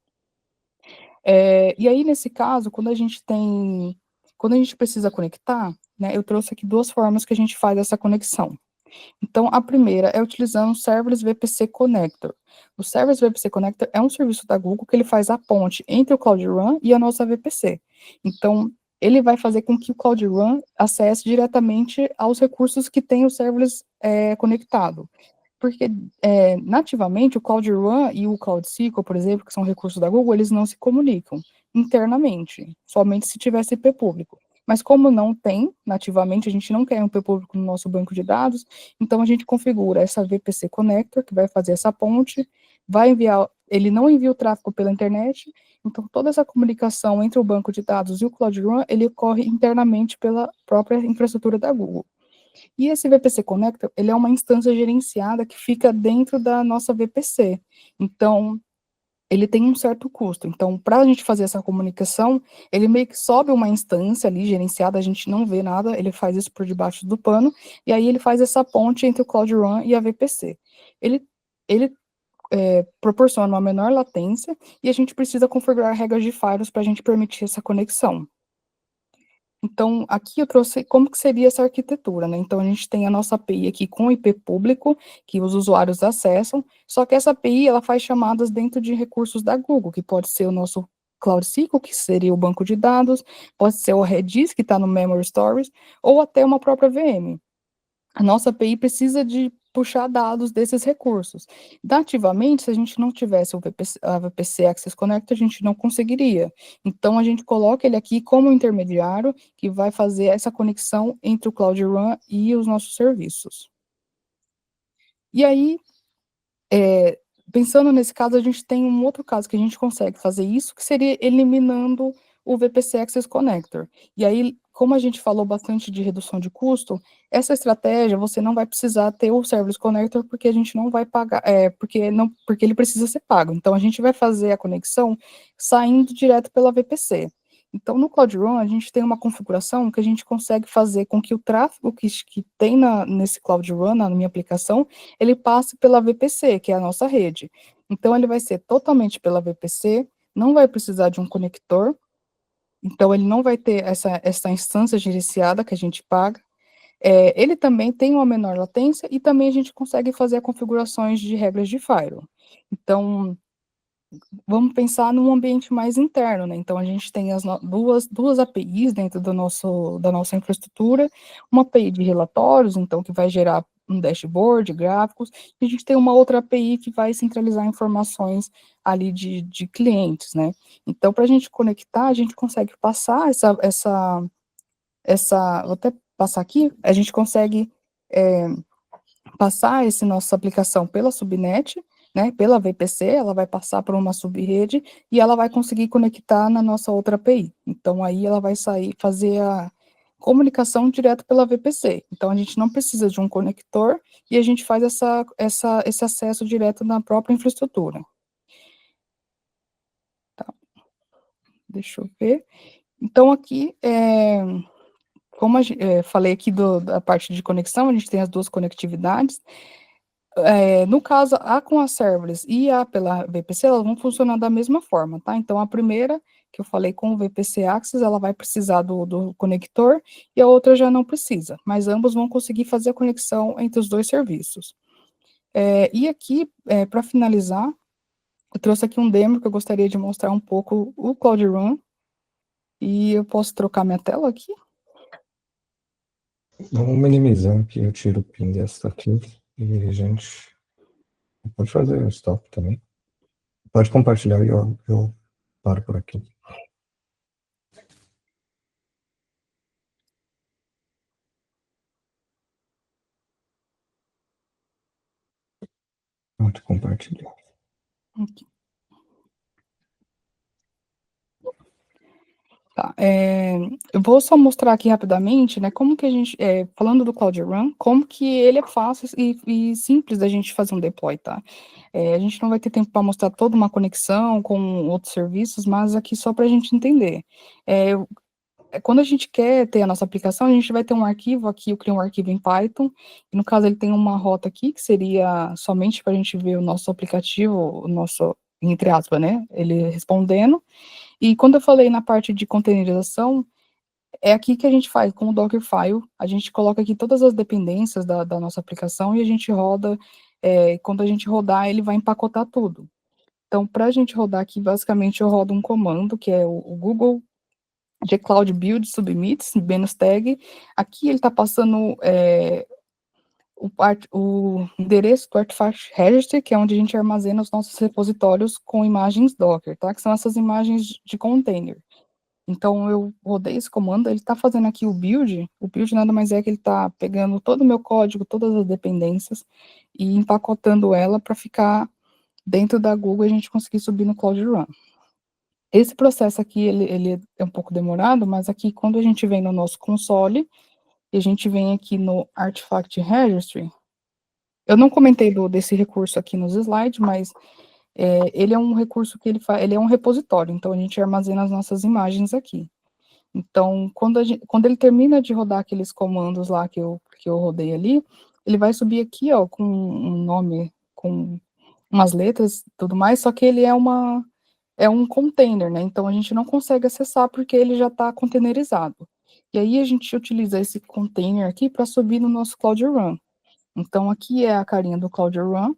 E aí, nesse caso, quando a gente precisa conectar, né, eu trouxe aqui duas formas que a gente faz essa conexão. Então, a primeira é utilizando o Serverless VPC Connector. O Serverless VPC Connector é um serviço da Google que ele faz a ponte entre o Cloud Run e a nossa VPC. Então, ele vai fazer com que o Cloud Run acesse diretamente aos recursos que tem o Serverless conectado. Porque, nativamente, o Cloud Run e o Cloud SQL, por exemplo, que são recursos da Google, eles não se comunicam internamente, somente se tivesse IP público. Mas como não tem, nativamente, a gente não quer um IP público no nosso banco de dados, então a gente configura essa VPC Connector, que vai fazer essa ponte, ele não envia o tráfego pela internet, então toda essa comunicação entre o banco de dados e o Cloud Run, ele ocorre internamente pela própria infraestrutura da Google. E esse VPC Connector, ele é uma instância gerenciada que fica dentro da nossa VPC. Então, ele tem um certo custo. Então, para a gente fazer essa comunicação, ele meio que sobe uma instância ali gerenciada, a gente não vê nada, ele faz isso por debaixo do pano, e aí ele faz essa ponte entre o Cloud Run e a VPC. Ele proporciona uma menor latência, e a gente precisa configurar regras de firewalls para a gente permitir essa conexão. Então, aqui eu trouxe como que seria essa arquitetura, né? Então, a gente tem a nossa API aqui com IP público, que os usuários acessam, só que essa API, ela faz chamadas dentro de recursos da Google, que pode ser o nosso Cloud SQL, que seria o banco de dados, pode ser o Redis, que está no Memory Storage, ou até uma própria VM. A nossa API precisa de puxar dados desses recursos. Nativamente, se a gente não tivesse a VPC Access Connector, a gente não conseguiria. Então, a gente coloca ele aqui como intermediário, que vai fazer essa conexão entre o Cloud Run e os nossos serviços. E aí, pensando nesse caso, a gente tem um outro caso que a gente consegue fazer isso, que seria eliminando o VPC Access Connector. E aí, como a gente falou bastante de redução de custo, essa estratégia você não vai precisar ter o Service Connector, porque a gente não vai pagar, porque ele precisa ser pago. Então, a gente vai fazer a conexão saindo direto pela VPC. Então, no Cloud Run, a gente tem uma configuração que a gente consegue fazer com que o tráfego que tem nesse Cloud Run, na minha aplicação, ele passe pela VPC, que é a nossa rede. Então, ele vai ser totalmente pela VPC, não vai precisar de um conector, então ele não vai ter essa instância gerenciada que a gente paga. Ele também tem uma menor latência e também a gente consegue fazer configurações de regras de firewall. Então, vamos pensar num ambiente mais interno, né? Então, a gente tem as duas APIs dentro da nossa infraestrutura, uma API de relatórios, então, que vai gerar um dashboard, gráficos, e a gente tem uma outra API que vai centralizar informações ali de clientes, né? Então, para a gente conectar, a gente consegue passar vou até passar aqui, a gente consegue passar essa nossa aplicação pela subnet, né, pela VPC, ela vai passar por uma subrede e ela vai conseguir conectar na nossa outra API. Então, aí ela vai fazer a comunicação direto pela VPC. Então, a gente não precisa de um conector e a gente faz esse acesso direto na própria infraestrutura. Tá. Deixa eu ver. Então, aqui, como falei aqui da parte de conexão, a gente tem as duas conectividades. No caso, a com a serverless e a pela VPC, elas vão funcionar da mesma forma, tá? Então, a primeira, que eu falei com o VPC Access, ela vai precisar do conector, e a outra já não precisa, mas ambos vão conseguir fazer a conexão entre os dois serviços. E aqui, para finalizar, eu trouxe aqui um demo que eu gostaria de mostrar um pouco o Cloud Run, e eu posso trocar minha tela aqui? Vamos minimizar aqui, eu tiro o pin dessa aqui, e a gente pode fazer o stop também. Pode compartilhar e eu paro por aqui. Pode compartilhar. Aqui. Tá, eu vou só mostrar aqui rapidamente, né, como que a gente, falando do Cloud Run, como que ele é fácil e simples da gente fazer um deploy, tá? A gente não vai ter tempo para mostrar toda uma conexão com outros serviços, mas aqui só para a gente entender. Quando a gente quer ter a nossa aplicação, a gente vai ter um arquivo aqui, eu crio um arquivo em Python, e no caso ele tem uma rota aqui, que seria somente para a gente ver o nosso aplicativo, o nosso, entre aspas, né, ele respondendo. E quando eu falei na parte de containerização, é aqui que a gente faz, com o Dockerfile, a gente coloca aqui todas as dependências da nossa aplicação e a gente roda, quando a gente rodar, ele vai empacotar tudo. Então, para a gente rodar aqui, basicamente, eu rodo um comando, que é o Google gcloud build submits, -tag. Aqui ele está passando o endereço do Artifact Registry, que é onde a gente armazena os nossos repositórios com imagens Docker, tá? Que são essas imagens de container. Então, eu rodei esse comando, ele está fazendo aqui o build nada mais é que ele está pegando todo o meu código, todas as dependências, e empacotando ela para ficar dentro da Google e a gente conseguir subir no Cloud Run. Esse processo aqui, ele é um pouco demorado, mas aqui, quando a gente vem no nosso console, e a gente vem aqui no Artifact Registry, eu não comentei desse recurso aqui nos slides, mas ele é um recurso que ele é um repositório, então a gente armazena as nossas imagens aqui. Então, quando ele termina de rodar aqueles comandos lá que eu rodei ali, ele vai subir aqui, ó, com um nome, com umas letras e tudo mais, só que ele é um container, né? Então, a gente não consegue acessar porque ele já está containerizado. E aí, a gente utiliza esse container aqui para subir no nosso Cloud Run. Então, aqui é a carinha do Cloud Run.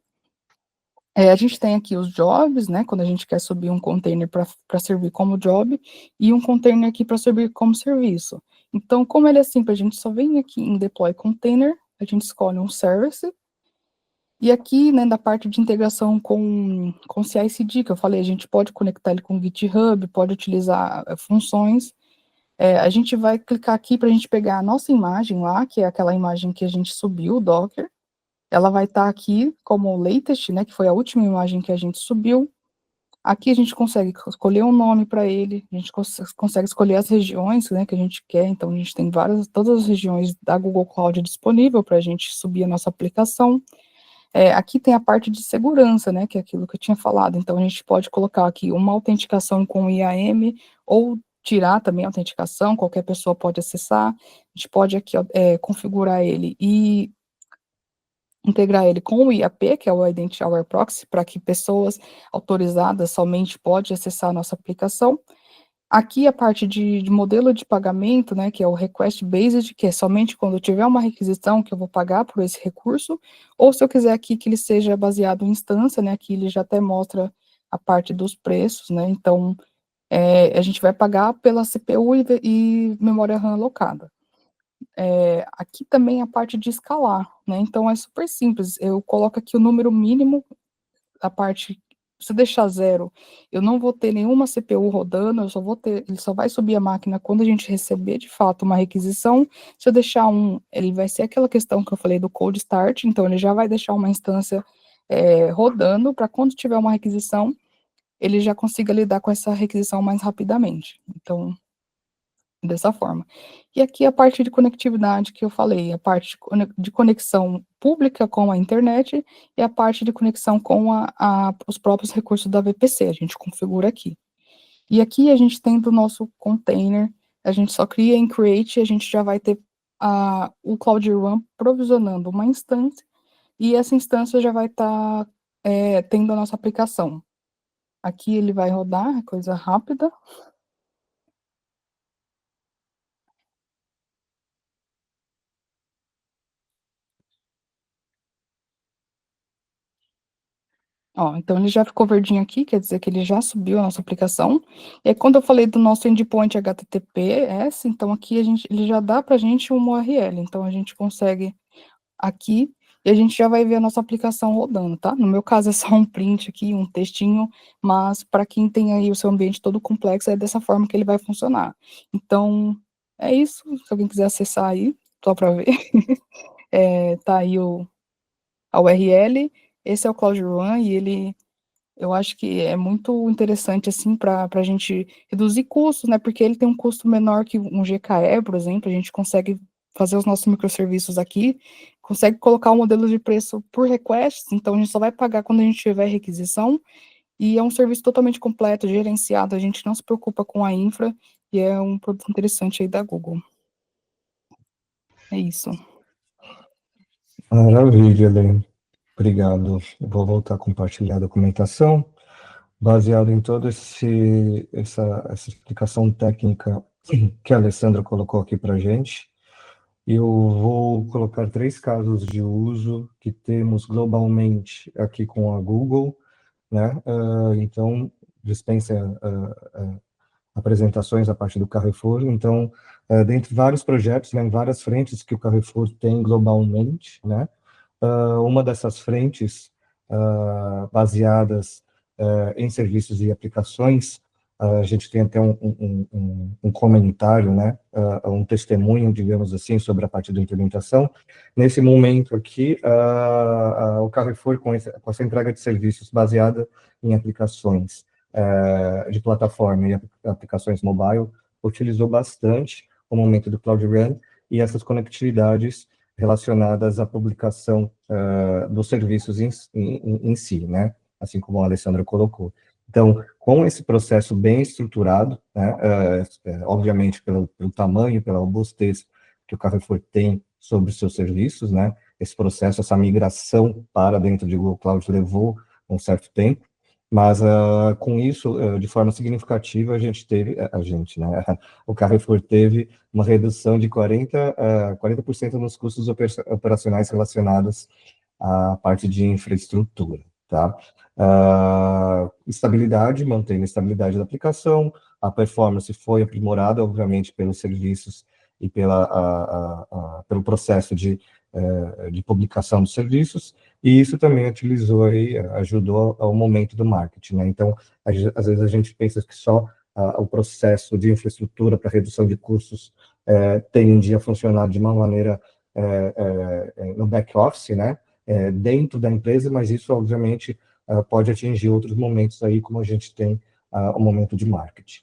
A gente tem aqui os jobs, né, quando a gente quer subir um container para servir como job, e um container aqui para servir como serviço. Então, como ele é simples, a gente só vem aqui em deploy container, a gente escolhe um service, e aqui, né, da parte de integração com CI/CD, que eu falei, a gente pode conectar ele com GitHub, pode utilizar funções. A gente vai clicar aqui para a gente pegar a nossa imagem lá, que é aquela imagem que a gente subiu, o Docker. Ela vai estar aqui como latest, né, que foi a última imagem que a gente subiu. Aqui a gente consegue escolher um nome para ele, a gente consegue escolher as regiões, né, que a gente quer. Então, a gente tem todas as regiões da Google Cloud disponível para a gente subir a nossa aplicação. Aqui tem a parte de segurança, né, que é aquilo que eu tinha falado. Então, a gente pode colocar aqui uma autenticação com IAM, ou tirar também a autenticação, qualquer pessoa pode acessar. A gente pode aqui configurar ele e integrar ele com o IAP, que é o Identity Aware Proxy, para que pessoas autorizadas somente podem acessar a nossa aplicação. Aqui a parte de modelo de pagamento, né, que é o Request Based, que é somente quando eu tiver uma requisição que eu vou pagar por esse recurso, ou se eu quiser aqui que ele seja baseado em instância, né, aqui ele já até mostra a parte dos preços, né, então a gente vai pagar pela CPU e memória RAM alocada. Aqui também a parte de escalar, né? Então é super simples. Eu coloco aqui o número mínimo, a parte, se eu deixar 0, eu não vou ter nenhuma CPU rodando, ele só vai subir a máquina quando a gente receber de fato uma requisição. Se eu deixar 1, ele vai ser aquela questão que eu falei do cold start, então ele já vai deixar uma instância rodando para quando tiver uma requisição, ele já consiga lidar com essa requisição mais rapidamente. Então, dessa forma. E aqui a parte de conectividade que eu falei, a parte de conexão pública com a internet e a parte de conexão com os próprios recursos da VPC, a gente configura aqui. E aqui a gente tem do nosso container, a gente só cria em create e a gente já vai ter o Cloud Run provisionando uma instância e essa instância já vai estar tendo a nossa aplicação. Aqui ele vai rodar, coisa rápida. Ó, então ele já ficou verdinho aqui, quer dizer que ele já subiu a nossa aplicação. E aí, quando eu falei do nosso endpoint HTTPS, então aqui ele já dá pra gente uma URL. Então a gente consegue aqui e a gente já vai ver a nossa aplicação rodando, tá? No meu caso é só um print aqui, um textinho, mas para quem tem aí o seu ambiente todo complexo, é dessa forma que ele vai funcionar. Então, é isso. Se alguém quiser acessar aí, só para ver, tá aí a URL. esse é o Cloud Run e eu acho que é muito interessante, assim, para a gente reduzir custos, né? Porque ele tem um custo menor que um GKE, por exemplo, a gente consegue fazer os nossos microserviços aqui, consegue colocar o modelo de preço por request, então a gente só vai pagar quando a gente tiver requisição, e é um serviço totalmente completo, gerenciado, a gente não se preocupa com a infra, e é um produto interessante aí da Google. É isso. Maravilha, Helene. Obrigado. Eu vou voltar a compartilhar a documentação. Baseado em toda essa explicação técnica que a Alessandra colocou aqui para a gente, eu vou colocar 3 casos de uso que temos globalmente aqui com a Google, né? Então, dispensa apresentações a partir do Carrefour. Então, dentre vários projetos, né, em várias frentes que o Carrefour tem globalmente, né? Uma dessas frentes baseadas em serviços e aplicações, a gente tem até um comentário, né, um testemunho, digamos assim, sobre a parte da implementação. Nesse momento aqui, o Carrefour, com essa entrega de serviços baseada em aplicações de plataforma e aplicações mobile, utilizou bastante o momento do Cloud Run e essas conectividades relacionadas à publicação dos serviços em si, né? Assim como a Alessandra colocou. Então, com esse processo bem estruturado, né, obviamente pelo tamanho, pela robustez que o Carrefour tem sobre os seus serviços, né, esse processo, essa migração para dentro de Google Cloud levou um certo tempo, mas com isso, de forma significativa, a gente, né, o Carrefour teve uma redução de 40% nos custos operacionais relacionados à parte de infraestrutura, tá? Estabilidade, mantendo a estabilidade da aplicação, a performance foi aprimorada, obviamente, pelos serviços e pelo processo de publicação dos serviços, e isso também ajudou ao momento do marketing, né? Então, às vezes a gente pensa que só o processo de infraestrutura para redução de custos tende a funcionar de uma maneira no back-office, né? Dentro da empresa, mas isso, obviamente, pode atingir outros momentos aí, como a gente tem o momento de marketing.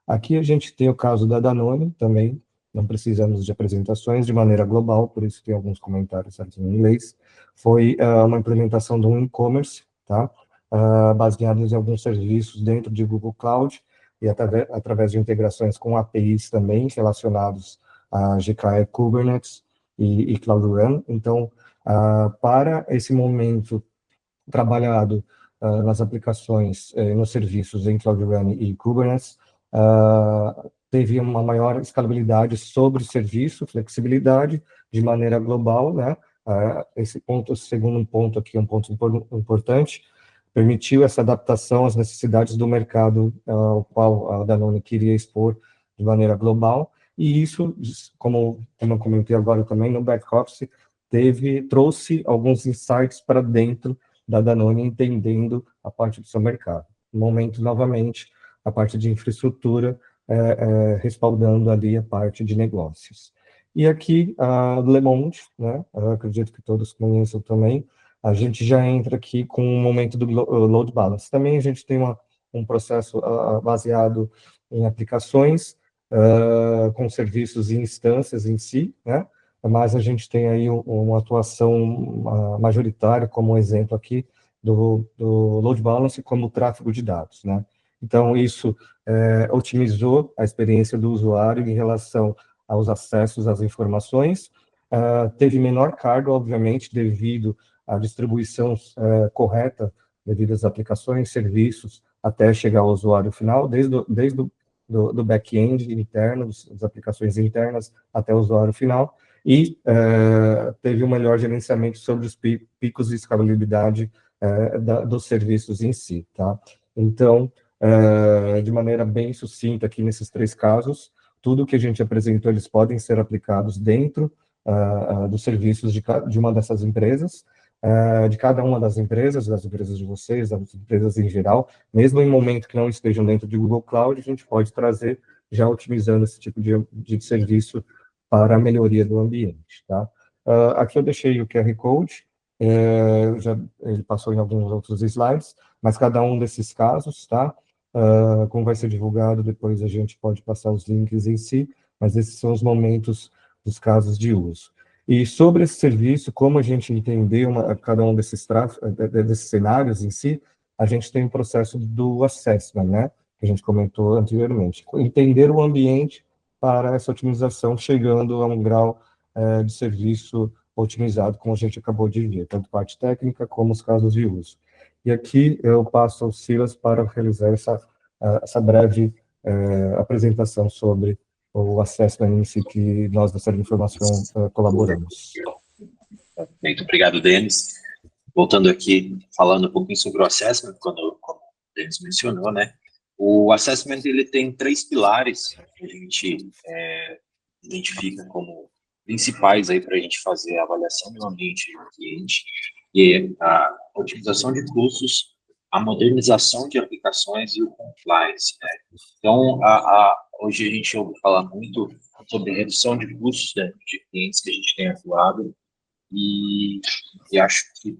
Aqui a gente tem o caso da Danone também, não precisamos de apresentações de maneira global, por isso tem alguns comentários aqui em inglês. Foi uma implementação de um e-commerce, tá? Baseados em alguns serviços dentro de Google Cloud e através de integrações com APIs também relacionados a GKE Kubernetes e Cloud Run. Então, para esse momento trabalhado nas aplicações, nos serviços em Cloud Run e Kubernetes, teve uma maior escalabilidade sobre o serviço, flexibilidade de maneira global, né? Esse ponto, o segundo ponto aqui, um ponto importante, permitiu essa adaptação às necessidades do mercado ao qual a Danone queria expor de maneira global, e isso, como eu comentei agora também, no back-office, trouxe alguns insights para dentro da Danone, entendendo a parte do seu mercado. No momento, novamente, a parte de infraestrutura, respaldando ali a parte de negócios. E aqui, do Le Monde, né, eu acredito que todos conheçam também, a gente já entra aqui com o momento do load balance. Também a gente tem um processo baseado em aplicações, com serviços e instâncias em si, né, mas a gente tem aí uma atuação majoritária, como exemplo aqui, do load balance como tráfego de dados, né. Então, isso otimizou a experiência do usuário em relação aos acessos às informações, teve menor carga, obviamente, devido à distribuição correta devido às aplicações, serviços, até chegar ao usuário final, desde do back-end interno, das aplicações internas, até o usuário final, e teve um melhor gerenciamento sobre os picos de escalabilidade dos serviços em si, tá? Então, de maneira bem sucinta aqui nesses 3 casos, tudo que a gente apresentou, eles podem ser aplicados dentro dos serviços de uma dessas empresas, de cada uma das empresas de vocês, das empresas em geral, mesmo em momento que não estejam dentro de Google Cloud, a gente pode trazer, já otimizando esse tipo de serviço para a melhoria do ambiente, tá? Aqui eu deixei o QR Code, Ele passou em alguns outros slides, mas cada um desses casos, tá? Como vai ser divulgado, depois a gente pode passar os links em si, mas esses são os momentos dos casos de uso. E sobre esse serviço, como a gente entender cada um desses cenários em si, a gente tem o processo do assessment, né? Que a gente comentou anteriormente. Entender o ambiente para essa otimização, chegando a um grau de serviço otimizado, como a gente acabou de ver, tanto parte técnica como os casos de uso. E aqui eu passo ao Silas para realizar essa breve apresentação sobre o assessment em si que nós da série de informação colaboramos. Muito obrigado, Denis. Voltando aqui, falando um pouquinho sobre o assessment, como o Denis mencionou, né? O assessment, ele tem 3 pilares que a gente identifica como principais aí para a gente fazer a avaliação do ambiente do cliente, que é a otimização de custos, a modernização de aplicações e o compliance, né? Então, hoje a gente ouve falar muito sobre redução de custos, né, de clientes que a gente tem atuado, e acho que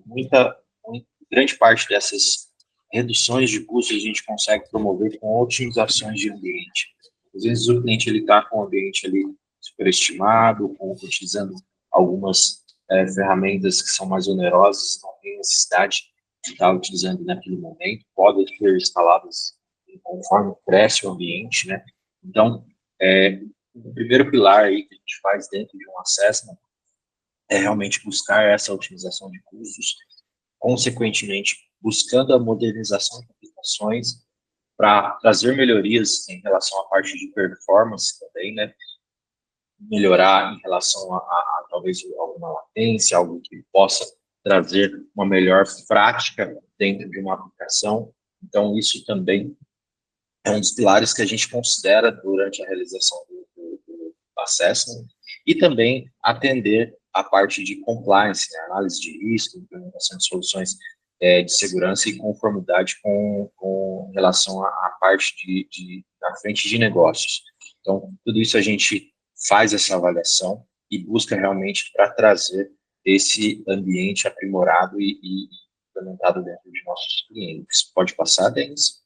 grande parte dessas reduções de custos a gente consegue promover com otimizações de ambiente. Às vezes o cliente está com o ambiente ali superestimado, utilizando algumas ferramentas que são mais onerosas, não tem necessidade de estar utilizando naquele momento, podem ser instaladas conforme cresce o ambiente, né? Então, o primeiro pilar aí que a gente faz dentro de um assessment é realmente buscar essa otimização de custos, consequentemente, buscando a modernização de aplicações para trazer melhorias em relação à parte de performance também, né? Melhorar em relação a talvez alguma latência, algo que possa trazer uma melhor prática dentro de uma aplicação. Então, isso também é um dos pilares que a gente considera durante a realização do assessment, e também atender a parte de compliance, né, análise de risco, implementação de soluções de segurança e conformidade com relação à parte da frente de negócios. Então, tudo isso a gente faz essa avaliação e busca realmente para trazer esse ambiente aprimorado e implementado dentro de nossos clientes. Pode passar, Denis?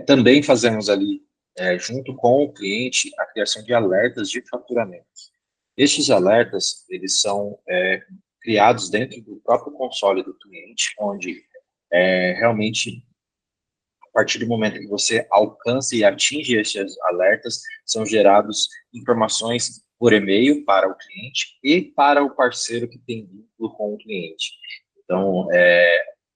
Também fazemos ali, junto com o cliente, a criação de alertas de faturamento. Estes alertas, eles são criados dentro do próprio console do cliente, onde realmente, a partir do momento que você alcança e atinge esses alertas, são gerados informações por e-mail para o cliente e para o parceiro que tem vínculo com o cliente. Então,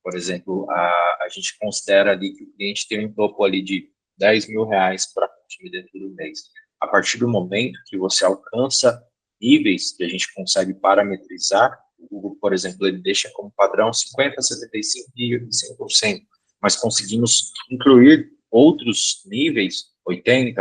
por exemplo, a gente considera ali que o cliente tem um topo ali de R$10.000 para consumir dentro do mês. A partir do momento que você alcança níveis que a gente consegue parametrizar, o Google, por exemplo, ele deixa como padrão 50%, 75% e 100%, mas conseguimos incluir outros níveis, 80%,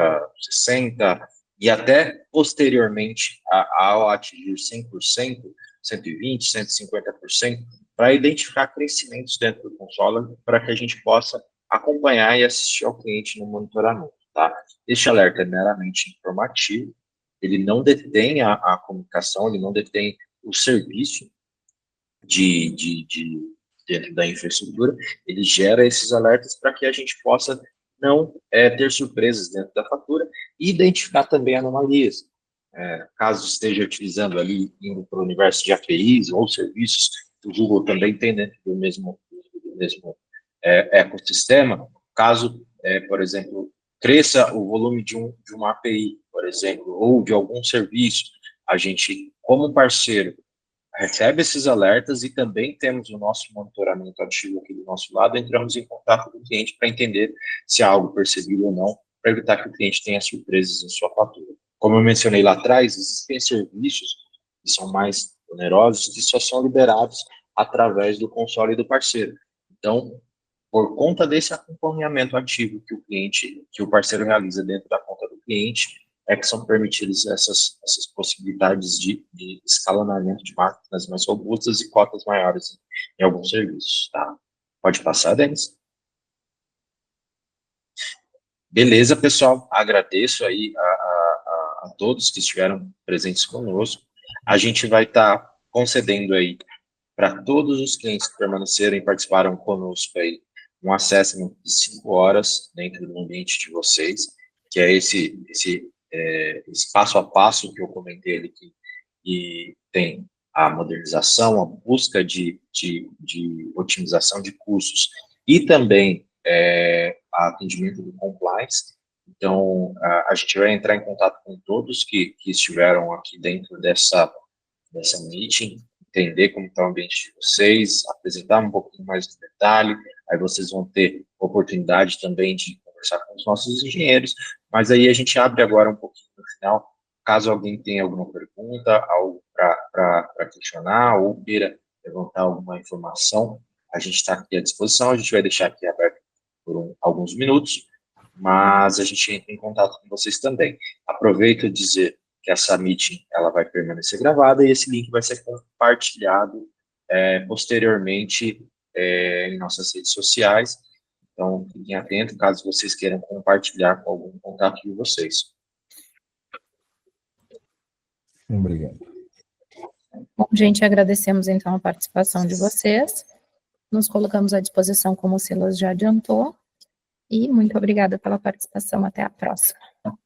60%, e até posteriormente, ao atingir 100%, 120%, 150%, para identificar crescimentos dentro do console, para que a gente possa acompanhar e assistir ao cliente no monitoramento, tá? Este alerta é meramente informativo, ele não detém a comunicação, ele não detém o serviço dentro da infraestrutura, ele gera esses alertas para que a gente possa não ter surpresas dentro da fatura e identificar também anomalias. Caso esteja utilizando ali, indo para o universo de APIs ou serviços, o Google também tem dentro do mesmo ecossistema, caso, por exemplo, cresça o volume de uma API, por exemplo, ou de algum serviço, a gente, como parceiro, recebe esses alertas e também temos o nosso monitoramento ativo aqui do nosso lado, entramos em contato com o cliente para entender se há algo percebido ou não, para evitar que o cliente tenha surpresas em sua fatura. Como eu mencionei lá atrás, existem serviços que são mais onerosos e só são liberados através do console do parceiro. Então, por conta desse acompanhamento ativo que o parceiro realiza dentro da conta do cliente, que são permitidas essas possibilidades de escalonamento de máquinas mais robustas e cotas maiores em alguns serviços, tá? Pode passar, Denis? Beleza, pessoal, agradeço aí a todos que estiveram presentes conosco. a gente vai estar concedendo aí para todos os clientes que permaneceram e participaram conosco aí um assessment de 5 horas dentro do ambiente de vocês, que é esse passo a passo que eu comentei ali, que tem a modernização, a busca de otimização de custos e também atendimento do compliance. Então, a gente vai entrar em contato com todos que estiveram aqui dentro dessa meeting, entender como está o ambiente de vocês, apresentar um pouquinho mais de detalhe, aí vocês vão ter oportunidade também de conversar com os nossos engenheiros, mas aí a gente abre agora um pouquinho no final, caso alguém tenha alguma pergunta, algo para questionar, ou queira levantar alguma informação, a gente está aqui à disposição, a gente vai deixar aqui aberto por alguns minutos, mas a gente entra em contato com vocês também. Aproveito dizer que essa meeting ela vai permanecer gravada e esse link vai ser compartilhado posteriormente em nossas redes sociais. Então, fiquem atentos caso vocês queiram compartilhar com algum contato de vocês. Obrigado. Bom, gente, agradecemos então a participação de vocês. Nos colocamos à disposição, como o Silas já adiantou. E muito obrigada pela participação. Até a próxima.